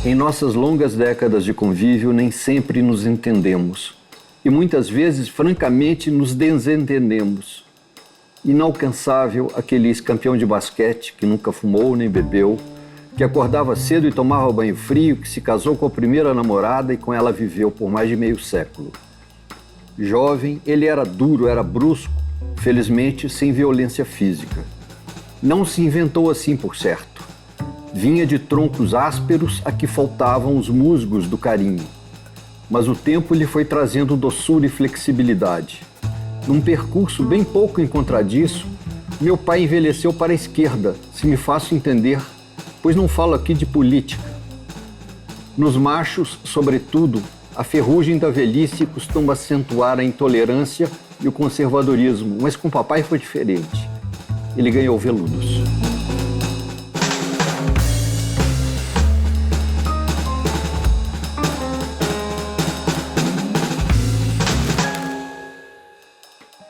Em nossas longas décadas de convívio, nem sempre nos entendemos. E muitas vezes, francamente, nos desentendemos. Inalcançável aquele ex-campeão de basquete que nunca fumou nem bebeu, que acordava cedo e tomava banho frio, que se casou com a primeira namorada e com ela viveu por mais de meio século. Jovem, ele era duro, era brusco, felizmente sem violência física. Não se inventou assim, por certo. Vinha de troncos ásperos a que faltavam os musgos do carinho. Mas o tempo lhe foi trazendo doçura e flexibilidade. Num percurso bem pouco encontradiço, meu pai envelheceu para a esquerda, se me faço entender, pois não falo aqui de política. Nos machos, sobretudo, a ferrugem da velhice costuma acentuar a intolerância e o conservadorismo, mas com papai foi diferente. Ele ganhou veludos.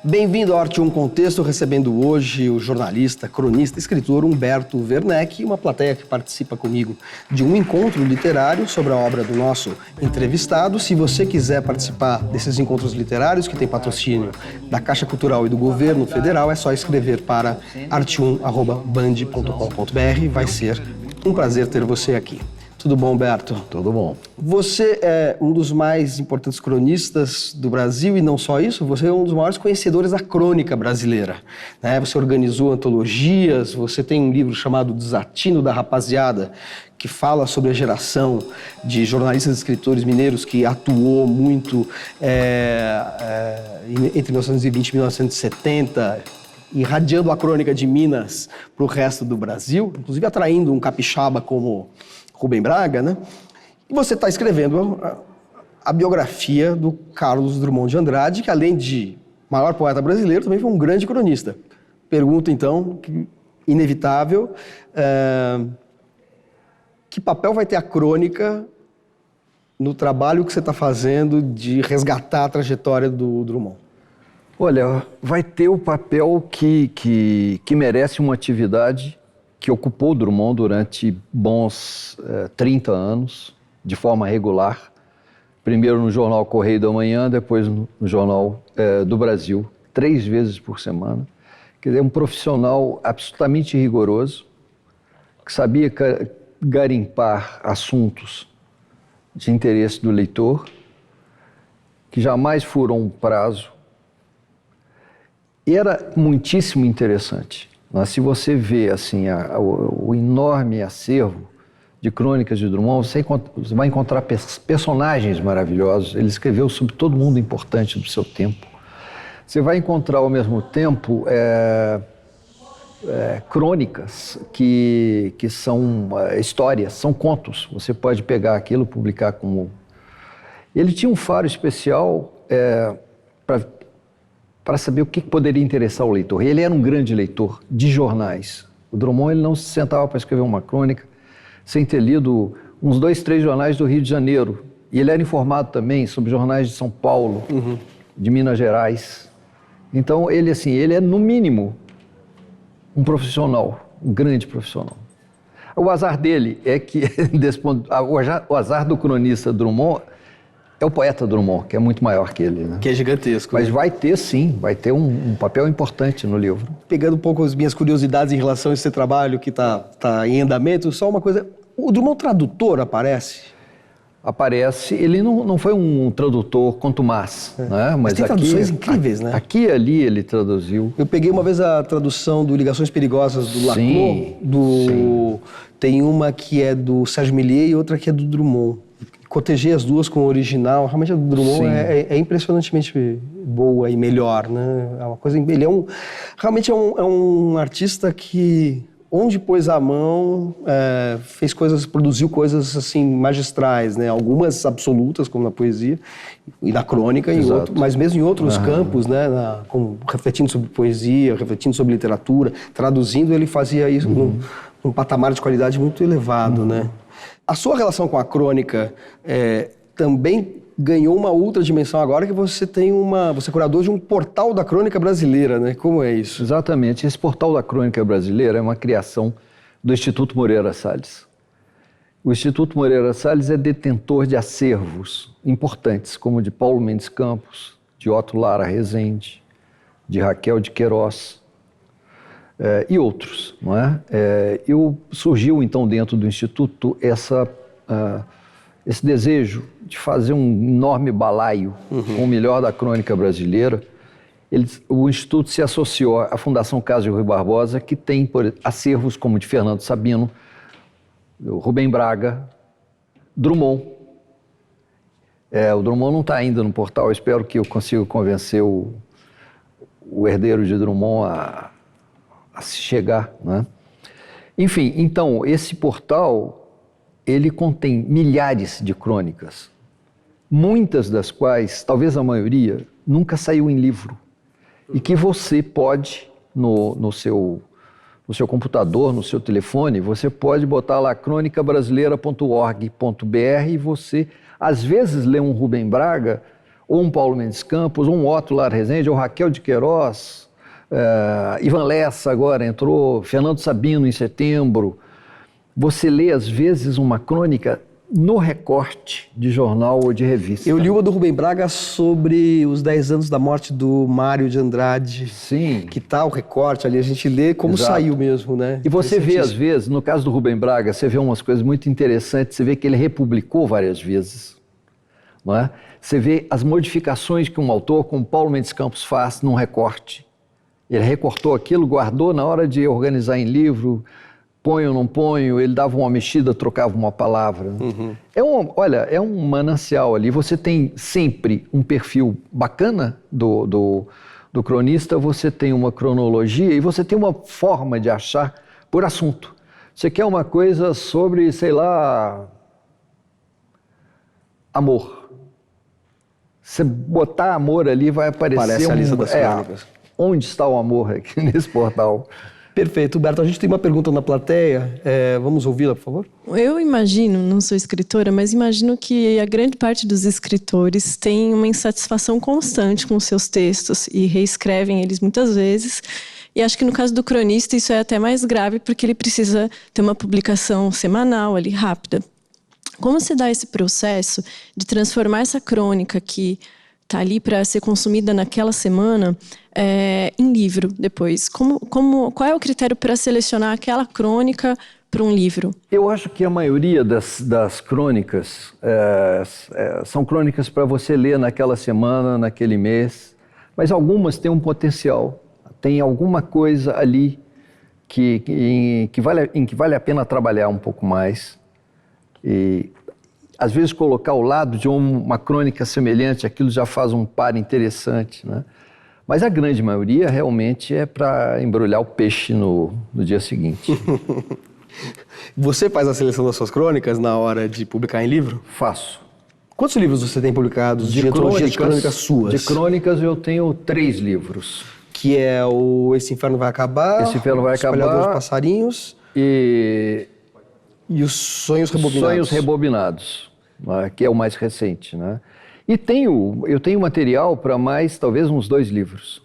Bem-vindo ao Arte 1 Contexto, recebendo hoje o jornalista, cronista, escritor Humberto Werneck e uma plateia que participa comigo de um encontro literário sobre a obra do nosso entrevistado. Se você quiser participar desses encontros literários, que tem patrocínio da Caixa Cultural e do Governo Federal, é só escrever para arte1@band.com.br. Vai ser um prazer ter você aqui. Tudo bom, Humberto? Tudo bom. Você é um dos mais importantes cronistas do Brasil e não só isso, você é um dos maiores conhecedores da crônica brasileira, né? Você organizou antologias, você tem um livro chamado Desatino da Rapaziada, que fala sobre a geração de jornalistas e escritores mineiros que atuou muito entre 1920 e 1970, irradiando a crônica de Minas para o resto do Brasil, inclusive atraindo um capixaba como Rubem Braga, né? E você está escrevendo a biografia do Carlos Drummond de Andrade, que além de maior poeta brasileiro, também foi um grande cronista. Pergunta, então, inevitável, que papel vai ter a crônica no trabalho que você está fazendo de resgatar a trajetória do Drummond? Olha, vai ter o papel que merece uma atividade que ocupou Drummond durante bons 30 anos, de forma regular. Primeiro no jornal Correio da Manhã, depois no Jornal do Brasil, 3 vezes por semana. Quer dizer, um profissional absolutamente rigoroso, que sabia garimpar assuntos de interesse do leitor, que jamais furou um prazo. E era muitíssimo interessante. Mas se você vê assim, o enorme acervo de crônicas de Drummond, você vai encontrar personagens maravilhosos. Ele escreveu sobre todo mundo importante do seu tempo. Você vai encontrar, ao mesmo tempo, crônicas que são histórias, são contos. Você pode pegar aquilo e publicar como... Ele tinha um faro especial para saber o que poderia interessar o leitor. Ele era um grande leitor de jornais. O Drummond ele não se sentava para escrever uma crônica sem ter lido uns 2, 3 jornais do Rio de Janeiro. E ele era informado também sobre jornais de São Paulo, de Minas Gerais. Então, ele é, no mínimo, um profissional, um grande profissional. O azar dele é que, o azar do cronista Drummond é o poeta Drummond, que é muito maior que ele, né? Que é gigantesco. Mas né? vai ter, sim, vai ter um papel importante no livro. Pegando um pouco as minhas curiosidades em relação a esse trabalho que está em andamento, só uma coisa, o Drummond tradutor aparece? Aparece, ele não foi um tradutor contumaz, né? Mas tem traduções incríveis, né? Aqui e ali ele traduziu. Eu peguei uma vez a tradução do Ligações Perigosas do Laclau, sim. Tem uma que é do Sérgio Millier e outra que é do Drummond. Cotejei as duas com o original, realmente a do Drummond é impressionantemente boa e melhor, né? É uma coisa, ele realmente é um artista que, onde pôs a mão, produziu coisas assim magistrais, né? Algumas absolutas, como na poesia e na crônica, mas mesmo em outros campos, né? Como refletindo sobre poesia, refletindo sobre literatura, traduzindo, ele fazia isso num patamar de qualidade muito elevado, né? A sua relação com a crônica também ganhou uma outra dimensão agora que você é curador de um portal da crônica brasileira, né? Como é isso? Exatamente. Esse portal da crônica brasileira é uma criação do Instituto Moreira Salles. O Instituto Moreira Salles é detentor de acervos importantes, como de Paulo Mendes Campos, de Otto Lara Rezende, de Raquel de Queiroz e outros, não é? Surgiu então dentro do Instituto esse desejo de fazer um enorme balaio com o melhor da crônica brasileira. O Instituto se associou à Fundação Casa de Rui Barbosa, que tem acervos como de Fernando Sabino, Rubem Braga, Drummond. O Drummond não está ainda no portal, eu espero que eu consiga convencer o herdeiro de Drummond a se chegar, né? Enfim, então, esse portal, ele contém milhares de crônicas, muitas das quais, talvez a maioria, nunca saiu em livro, e que você pode, no seu computador, no seu telefone, você pode botar lá cronicabrasileira.org.br e você, às vezes, lê um Rubem Braga, ou um Paulo Mendes Campos, ou um Otto Lara Rezende, ou Raquel de Queiroz, Ivan Lessa agora entrou, Fernando Sabino em setembro. Você lê, às vezes, uma crônica no recorte de jornal ou de revista. Eu li uma do Rubem Braga sobre os 10 anos da morte do Mário de Andrade. Sim. Que tá o recorte ali, a gente lê como Exato. Saiu mesmo, né? E você vê, às vezes, no caso do Rubem Braga, você vê umas coisas muito interessantes, você vê que ele republicou várias vezes, não é? Você vê as modificações que um autor como Paulo Mendes Campos faz num recorte. Ele recortou aquilo, guardou na hora de organizar em livro, ponho ou não ponho, ele dava uma mexida, trocava uma palavra. É um manancial ali. Você tem sempre um perfil bacana do cronista, você tem uma cronologia e você tem uma forma de achar por assunto. Você quer uma coisa sobre, sei lá, amor. Você botar amor ali, vai aparecer... Parece a lista das crônicas. Onde está o amor aqui nesse portal? Perfeito, Humberto. A gente tem uma pergunta na plateia. Vamos ouvi-la, por favor? Eu imagino, não sou escritora, mas imagino que a grande parte dos escritores tem uma insatisfação constante com seus textos e reescrevem eles muitas vezes. E acho que no caso do cronista isso é até mais grave porque ele precisa ter uma publicação semanal ali, rápida. Como se dá esse processo de transformar essa crônica que está ali para ser consumida naquela semana em livro depois? Qual é o critério para selecionar aquela crônica para um livro? Eu acho que a maioria das crônicas são crônicas para você ler naquela semana, naquele mês, mas algumas têm um potencial, tem alguma coisa ali em que vale a pena trabalhar um pouco mais. E às vezes colocar ao lado de uma crônica semelhante, aquilo já faz um par interessante, né? Mas a grande maioria realmente é para embrulhar o peixe no dia seguinte. Você faz a seleção das suas crônicas na hora de publicar em livro? Faço. Quantos livros você tem publicados de antologias de crônicas suas? De crônicas eu tenho 3 livros. Que é o Esse Inferno Vai Acabar, Esse Inferno Vai Acabar, Espalhador de Passarinhos e os Sonhos Rebobinados. Sonhos Rebobinados, que é o mais recente, né? E eu tenho material para mais, talvez, uns 2 livros.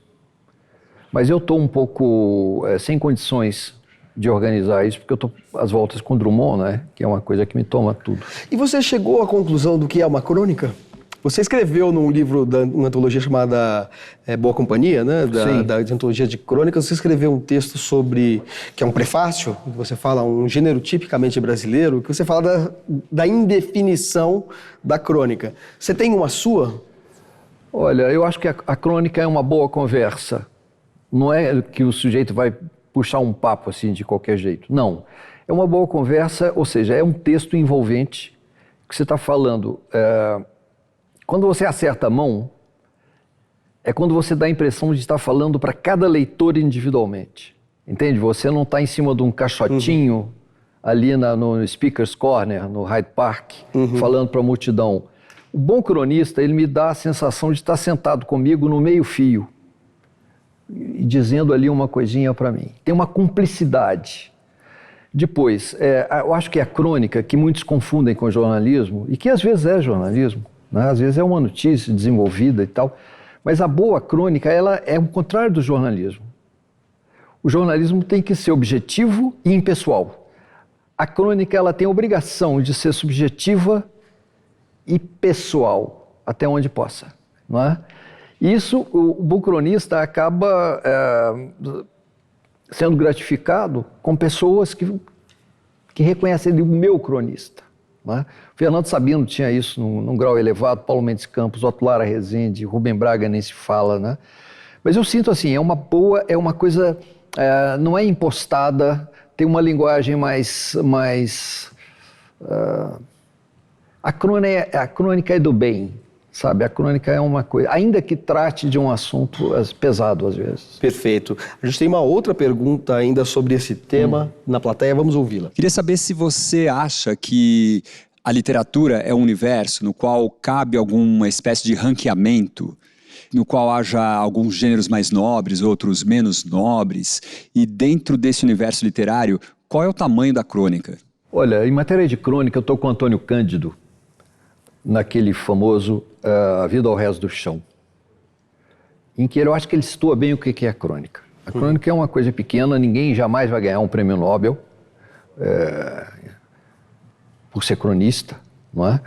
Mas eu estou um pouco sem condições de organizar isso, porque eu estou às voltas com Drummond, né? Que é uma coisa que me toma tudo. E você chegou à conclusão do que é uma crônica? Você escreveu num livro, uma antologia chamada Boa Companhia, né? Da antologia de crônicas, você escreveu um texto sobre, que é um prefácio, que você fala um gênero tipicamente brasileiro, que você fala da indefinição da crônica. Você tem uma sua? Olha, eu acho que a crônica é uma boa conversa. Não é que o sujeito vai puxar um papo assim de qualquer jeito. Não. É uma boa conversa, ou seja, é um texto envolvente que você está falando. Quando você acerta a mão, é quando você dá a impressão de estar falando para cada leitor individualmente. Entende? Você não está em cima de um caixotinho ali no Speaker's Corner, no Hyde Park, falando para a multidão. O bom cronista, ele me dá a sensação de estar sentado comigo no meio-fio e dizendo ali uma coisinha para mim. Tem uma cumplicidade. Depois, eu acho que a crônica, que muitos confundem com jornalismo, e que às vezes é jornalismo, né? Às vezes é uma notícia desenvolvida e tal, mas a boa crônica, ela é o contrário do jornalismo. O jornalismo tem que ser objetivo e impessoal. a crônica ela tem a obrigação de ser subjetiva e pessoal, até onde possa, não é? Isso, o bom cronista acaba sendo gratificado com pessoas que reconhecem ele o meu cronista. Não é? O Fernando Sabino tinha isso num grau elevado, Paulo Mendes Campos, Otto Lara Rezende, Rubem Braga nem se fala, né? Mas eu sinto assim, é uma coisa, não é impostada, tem uma linguagem mais a crônica é do bem, sabe? A crônica é uma coisa, ainda que trate de um assunto pesado às vezes. Perfeito. A gente tem uma outra pergunta ainda sobre esse tema na plateia, vamos ouvi-la. Queria saber se você acha que a literatura é um universo no qual cabe alguma espécie de ranqueamento, no qual haja alguns gêneros mais nobres, outros menos nobres, e dentro desse universo literário, qual é o tamanho da crônica? Olha, em matéria de crônica, eu estou com o Antônio Cândido, naquele famoso A Vida ao Rés do Chão, em que eu acho que ele situa bem o que é a crônica. A crônica é uma coisa pequena, ninguém jamais vai ganhar um prêmio Nobel por ser cronista, não é?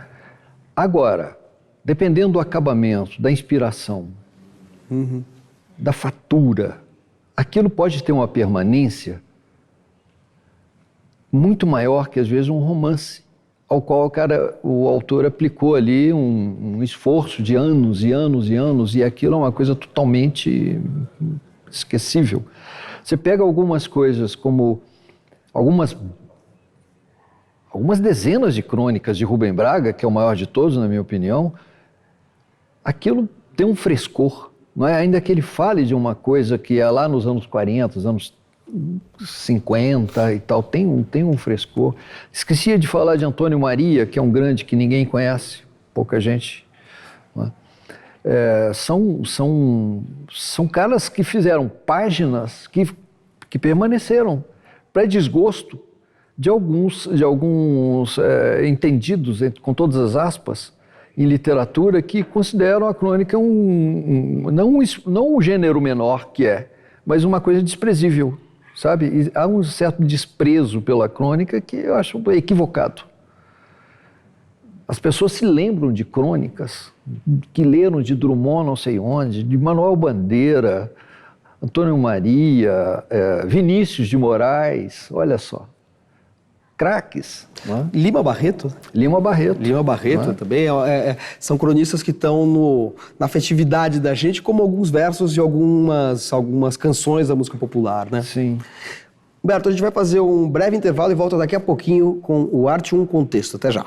Agora, dependendo do acabamento, da inspiração, da fatura, aquilo pode ter uma permanência muito maior que, às vezes, um romance, ao qual o autor aplicou ali um esforço de anos e anos e anos, e aquilo é uma coisa totalmente esquecível. Você pega algumas coisas como algumas dezenas de crônicas de Rubem Braga, que é o maior de todos, na minha opinião, aquilo tem um frescor, não é? Ainda que ele fale de uma coisa que é lá nos anos 40, os anos 50 e tal, tem um frescor. Esquecia de falar de Antônio Maria, que é um grande que ninguém conhece, pouca gente. Não é? São caras que fizeram páginas que permaneceram para desgosto de alguns entendidos, com todas as aspas, em literatura, que consideram a crônica não o gênero menor que é, mas uma coisa desprezível, sabe? E há um certo desprezo pela crônica que eu acho equivocado. As pessoas se lembram de crônicas que leram de Drummond não sei onde, de Manuel Bandeira, Antônio Maria, Vinícius de Moraes, olha só. Craques. Lima Barreto? Lima Barreto também. São cronistas que estão na afetividade da gente, como alguns versos de algumas canções da música popular, né? Sim. Humberto, a gente vai fazer um breve intervalo e volta daqui a pouquinho com o Arte um Contexto. Até já.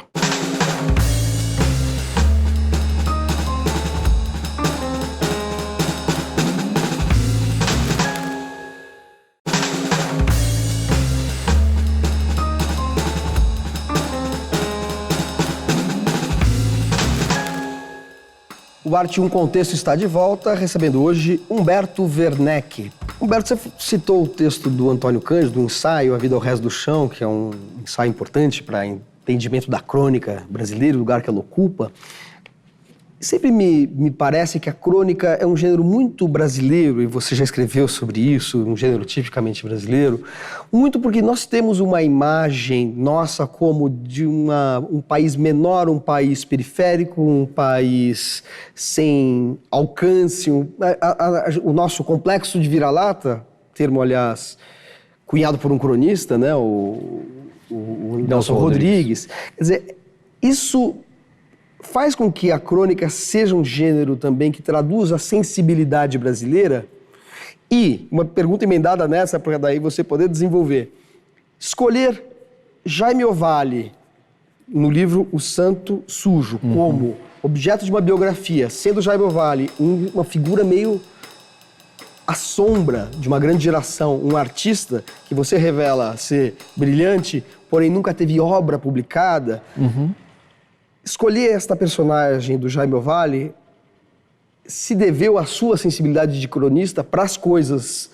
O Arte um Contexto está de volta, recebendo hoje Humberto Werneck. Humberto, você citou o texto do Antônio Cândido, do ensaio A Vida ao Rés do Chão, que é um ensaio importante para entendimento da crônica brasileira, o lugar que ela ocupa. Sempre me parece que a crônica é um gênero muito brasileiro, e você já escreveu sobre isso, um gênero tipicamente brasileiro, muito porque nós temos uma imagem nossa como de um país menor, um país periférico, um país sem alcance, o nosso complexo de vira-lata, termo, aliás, cunhado por um cronista, né, o Nelson Rodrigues. Quer dizer, isso faz com que a crônica seja um gênero também que traduz a sensibilidade brasileira? E, uma pergunta emendada nessa, para daí você poder desenvolver. Escolher Jaime Ovalle, no livro O Santo Sujo, como objeto de uma biografia, sendo Jaime Ovalle uma figura meio à sombra de uma grande geração, um artista que você revela ser brilhante, porém nunca teve obra publicada. Escolher esta personagem do Jaime Ovalle se deveu à sua sensibilidade de cronista para as coisas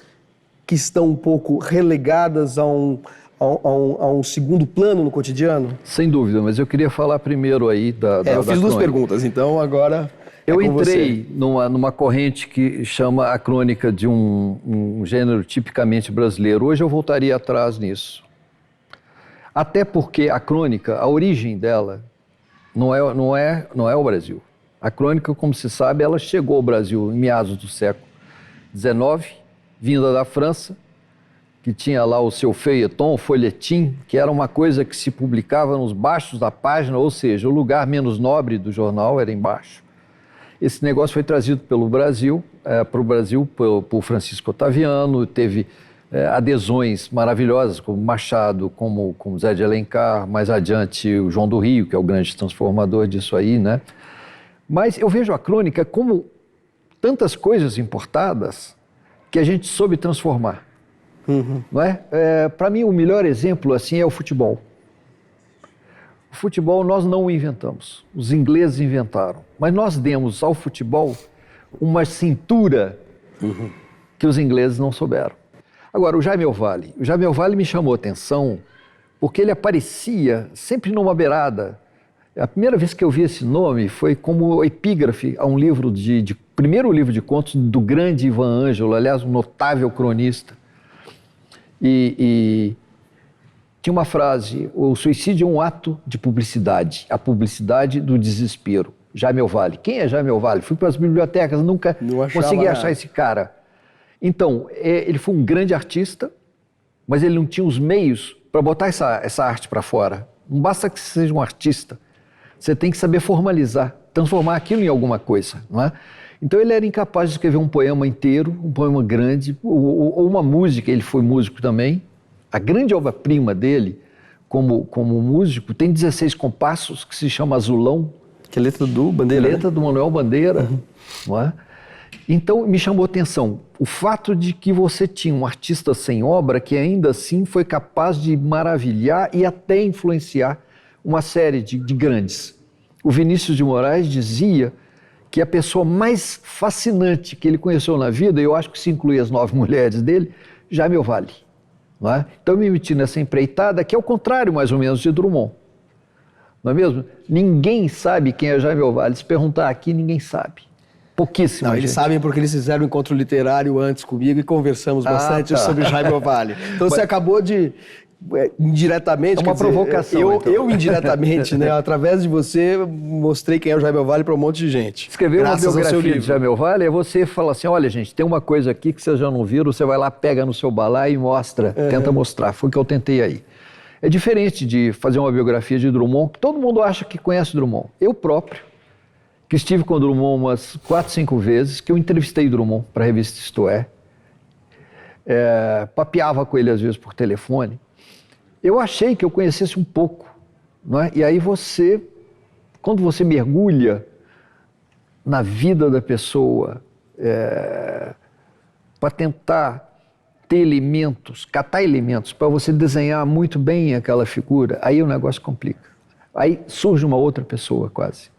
que estão um pouco relegadas a um segundo plano no cotidiano? Sem dúvida, mas eu queria falar primeiro aí da eu fiz duas perguntas, então agora eu entrei numa corrente que chama a crônica de um gênero tipicamente brasileiro. Hoje eu voltaria atrás nisso. Até porque a crônica, a origem dela, não é o Brasil. A crônica, como se sabe, ela chegou ao Brasil em meados do século XIX, vinda da França, que tinha lá o seu feuilleton, o folhetim, que era uma coisa que se publicava nos baixos da página, ou seja, o lugar menos nobre do jornal era embaixo. Esse negócio foi trazido para o Brasil, por Francisco Otaviano, teve adesões maravilhosas, como Machado, como Zé de Alencar, mais adiante o João do Rio, que é o grande transformador disso aí, né? Mas eu vejo a crônica como tantas coisas importadas que a gente soube transformar. Não é? Para mim, o melhor exemplo assim é o futebol. O futebol nós não o inventamos, os ingleses inventaram, mas nós demos ao futebol uma cintura que os ingleses não souberam. Agora, o Jaime Orvali me chamou a atenção porque ele aparecia sempre numa beirada. A primeira vez que eu vi esse nome foi como epígrafe a um livro primeiro livro de contos do grande Ivan Ângelo, aliás, um notável cronista. E tinha uma frase: o suicídio é um ato de publicidade, a publicidade do desespero. Jaime Orvali. Quem é Jaime Orvali? Fui para as bibliotecas, nunca consegui achar esse cara. Então, ele foi um grande artista, mas ele não tinha os meios para botar essa arte para fora. Não basta que você seja um artista, você tem que saber formalizar, transformar aquilo em alguma coisa, não é? Então ele era incapaz de escrever um poema inteiro, um poema grande, ou uma música. Ele foi músico também. A grande obra-prima dele, como músico, tem 16 compassos, que se chama Azulão. Que é letra do Bandeira, letra do Manuel Bandeira, não é? Então me chamou a atenção o fato de que você tinha um artista sem obra que ainda assim foi capaz de maravilhar e até influenciar uma série de grandes. O Vinícius de Moraes dizia que a pessoa mais fascinante que ele conheceu na vida, e eu acho que se inclui as 9 mulheres dele, Jaime Orvali. Não é? Então eu me meti nessa empreitada, que é o contrário mais ou menos de Drummond. Não é mesmo? Ninguém sabe quem é Jaime Orvali. Se perguntar aqui, ninguém sabe. Pouquíssimo. Não, eles sabem porque eles fizeram um encontro literário antes comigo e conversamos bastante sobre Jaime Orvali. Então você acabou de... indiretamente, é uma provocação. Eu indiretamente, né, através de você, mostrei quem é o Jaime Orvali para um monte de gente. Escrever uma biografia de Jaime Orvali é você falar assim: olha, gente, tem uma coisa aqui que vocês já não viram, você vai lá, pega no seu balaio e mostra, tenta mostrar. Foi o que eu tentei aí. É diferente de fazer uma biografia de Drummond, que todo mundo acha que conhece Drummond. Eu próprio, que estive com Drummond umas 4, 5 vezes, que eu entrevistei Drummond para a revista Isto É, papeava com ele às vezes por telefone. Eu achei que eu conhecesse um pouco, não é? E aí quando você mergulha na vida da pessoa, para tentar ter elementos, catar elementos, para você desenhar muito bem aquela figura, aí o negócio complica. Aí surge uma outra pessoa quase.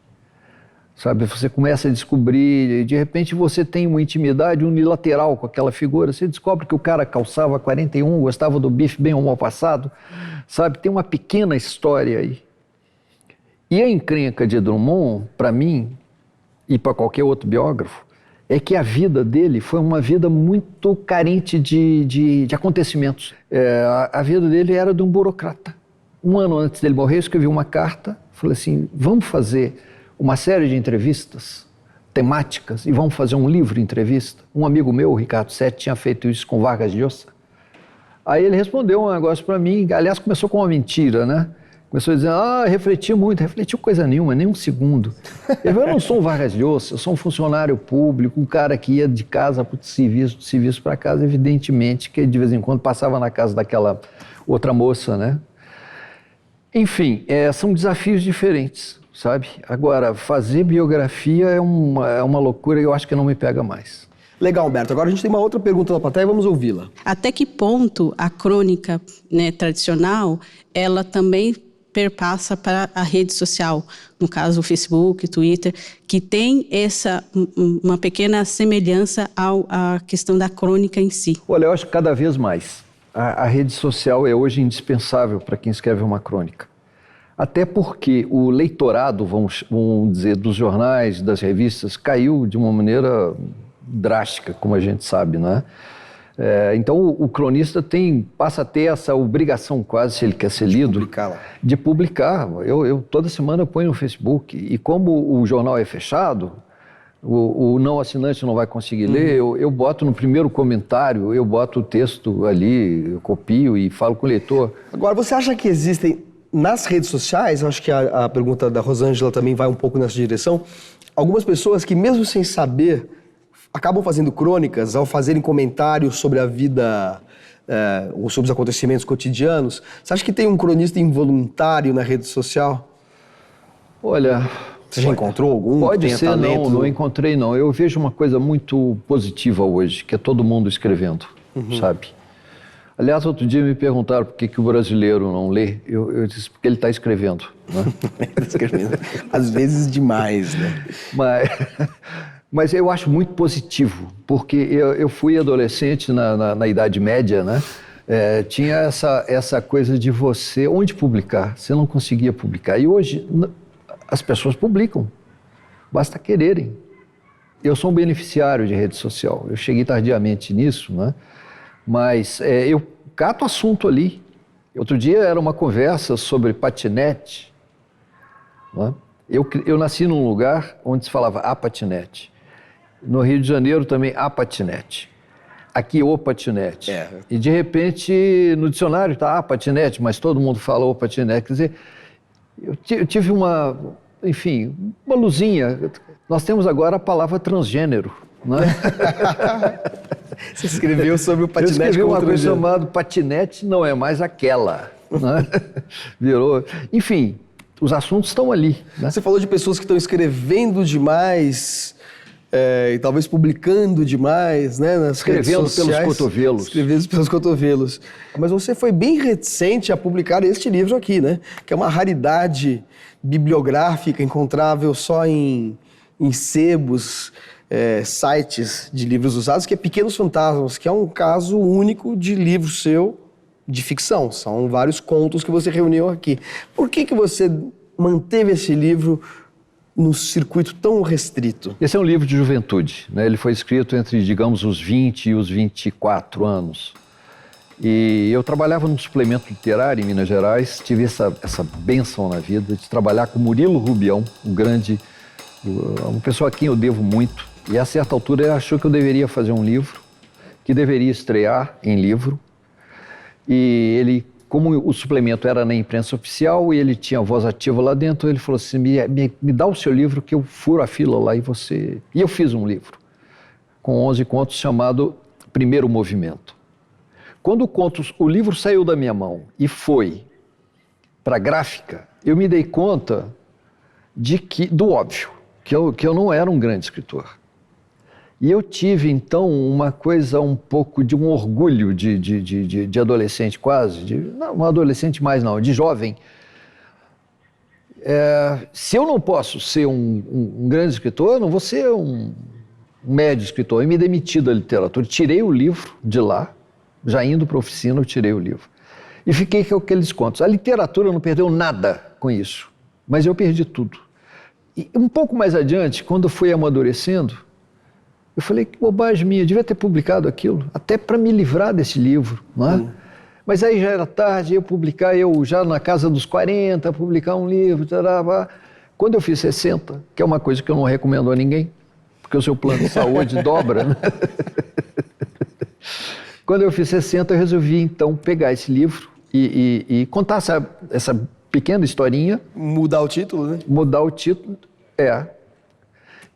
Sabe, você começa a descobrir, de repente você tem uma intimidade unilateral com aquela figura, você descobre que o cara calçava 41, gostava do bife bem ou mal passado, sabe, tem uma pequena história aí. E a encrenca de Drummond, para mim, e para qualquer outro biógrafo, é que a vida dele foi uma vida muito carente de acontecimentos. A vida dele era de um burocrata. Um ano antes dele morrer, eu escrevi uma carta, falei assim: vamos fazer uma série de entrevistas temáticas e vamos fazer um livro de entrevista. Um amigo meu, o Ricardo Sete, tinha feito isso com Vargas Llosa. Aí ele respondeu um negócio para mim, aliás, começou com uma mentira, né? Começou a dizer: refleti muito. Refletiu coisa nenhuma, nem um segundo. Ele falou: eu não sou um Vargas Llosa, eu sou um funcionário público, um cara que ia de casa para o serviço, do serviço para casa, evidentemente, que de vez em quando passava na casa daquela outra moça, né? Enfim, são desafios diferentes, sabe? Agora, fazer biografia é uma loucura e eu acho que não me pega mais. Legal, Humberto. Agora a gente tem uma outra pergunta da plateia, vamos ouvi-la. Até que ponto a crônica, né, tradicional, ela também perpassa para a rede social, no caso o Facebook, o Twitter, que tem uma pequena semelhança à questão da crônica em si? Olha, eu acho que cada vez mais. A rede social é hoje indispensável para quem escreve uma crônica. Até porque o leitorado, vamos dizer, dos jornais, das revistas, caiu de uma maneira drástica, como a gente sabe, não é? Então o cronista passa a ter essa obrigação quase, se ele quer ser lido, de publicar. Eu toda semana eu ponho no Facebook, e como o jornal é fechado, o não assinante não vai conseguir ler, eu boto no primeiro comentário, eu boto o texto ali, eu copio e falo com o leitor. Agora, você acha que existem nas redes sociais, eu acho que a pergunta da Rosângela também vai um pouco nessa direção, algumas pessoas que mesmo sem saber acabam fazendo crônicas ao fazerem comentários sobre a vida ou sobre os acontecimentos cotidianos. Você acha que tem um cronista involuntário na rede social? Olha... Você já encontrou algum? Pode ser, não encontrei não. Eu vejo uma coisa muito positiva hoje, que é todo mundo escrevendo, sabe? Aliás, outro dia me perguntaram por que o brasileiro não lê. Eu disse, porque ele está escrevendo. Né? Escrevendo. Às vezes demais, né? Mas eu acho muito positivo, porque eu fui adolescente na Idade Média, né? Tinha essa coisa de você... Onde publicar? Você não conseguia publicar. E hoje as pessoas publicam, basta quererem. Eu sou um beneficiário de rede social. Eu cheguei tardiamente nisso, né? Mas eu cato assunto ali. Outro dia era uma conversa sobre patinete. Né? Eu nasci num lugar onde se falava a patinete. No Rio de Janeiro também a patinete. Aqui o patinete. E de repente no dicionário está a patinete, mas todo mundo fala o patinete. Quer dizer, eu tive uma luzinha. Nós temos agora a palavra transgênero. Né? Você escreveu sobre o patinete. Eu escrevi uma coisa chamada patinete não é mais aquela. Né? Virou. Enfim, os assuntos estão ali. Né? Você falou de pessoas que estão escrevendo demais e talvez publicando demais, né, nas redes sociais. Escrevendo pelos cotovelos. Escrevendo pelos cotovelos. Mas você foi bem reticente a publicar este livro aqui, né? Que é uma raridade bibliográfica encontrável só em sebos, sites de livros usados, que é Pequenos Fantasmas, que é um caso único de livro seu de ficção. São vários contos que você reuniu aqui. Por que você manteve esse livro num circuito tão restrito? Esse é um livro de juventude, né? Ele foi escrito entre, digamos, os 20 e os 24 anos. E eu trabalhava num suplemento literário em Minas Gerais, tive essa bênção na vida de trabalhar com Murilo Rubião, uma pessoa a quem eu devo muito. E a certa altura ele achou que eu deveria fazer um livro, que deveria estrear em livro. E ele, como o suplemento era na imprensa oficial e ele tinha voz ativa lá dentro, ele falou assim, me dá o seu livro que eu furo a fila lá e você... E eu fiz um livro com 11 contos chamado Primeiro Movimento. Quando o livro saiu da minha mão e foi para a gráfica, eu me dei conta do óbvio, que eu não era um grande escritor. E eu tive, então, uma coisa um pouco de um orgulho de adolescente quase, não adolescente mais não, de jovem. Se eu não posso ser um grande escritor, eu não vou ser um médio escritor. Eu me demiti da literatura, tirei o livro de lá, já indo para a oficina, eu tirei o livro. E fiquei com aqueles contos. A literatura não perdeu nada com isso, mas eu perdi tudo. E um pouco mais adiante, quando eu fui amadurecendo, eu falei, que bobagem minha, eu devia ter publicado aquilo, até para me livrar desse livro, não é? Mas aí já era tarde, eu já na casa dos 40, publicar um livro, tarará. Quando eu fiz 60, que é uma coisa que eu não recomendo a ninguém, porque o seu plano de saúde dobra, né? Quando eu fiz 60, eu resolvi, então, pegar esse livro e contar essa pequena historinha. Mudar o título, né? Mudar o título,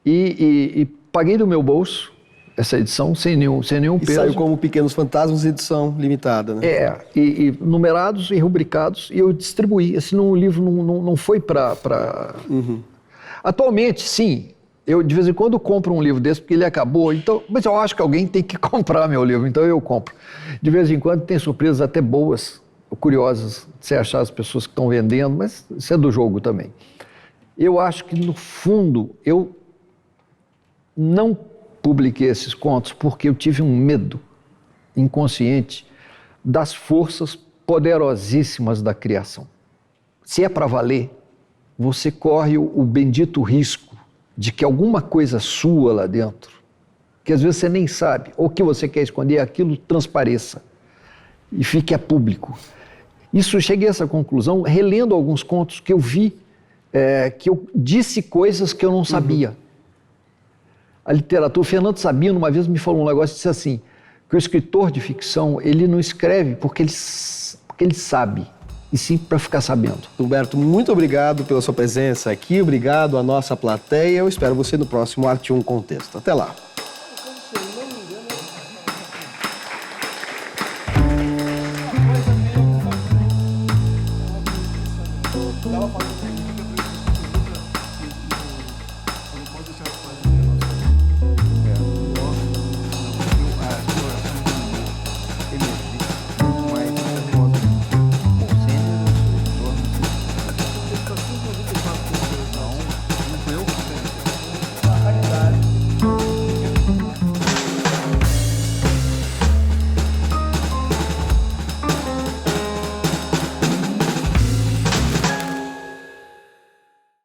E paguei do meu bolso essa edição sem nenhum peso. E saiu como Pequenos Fantasmas, edição limitada, né? E numerados e rubricados, e eu distribuí. O livro não foi para... Atualmente, sim, eu de vez em quando compro um livro desse, porque ele acabou, então, mas eu acho que alguém tem que comprar meu livro, então eu compro. De vez em quando tem surpresas até boas, curiosas, de você achar as pessoas que estão vendendo, mas isso é do jogo também. Eu acho que, no fundo, eu não publiquei esses contos porque eu tive um medo inconsciente das forças poderosíssimas da criação. Se é para valer, você corre o bendito risco de que alguma coisa sua lá dentro, que às vezes você nem sabe, ou que você quer esconder, aquilo transpareça e fique a público. Isso, eu cheguei a essa conclusão relendo alguns contos que eu vi, que eu disse coisas que eu não sabia. A literatura, o Fernando Sabino uma vez me falou um negócio, disse assim, que o escritor de ficção, ele não escreve porque ele sabe, e sim para ficar sabendo. Humberto, muito obrigado pela sua presença aqui, obrigado à nossa plateia, eu espero você no próximo Arte 1 Contexto. Até lá.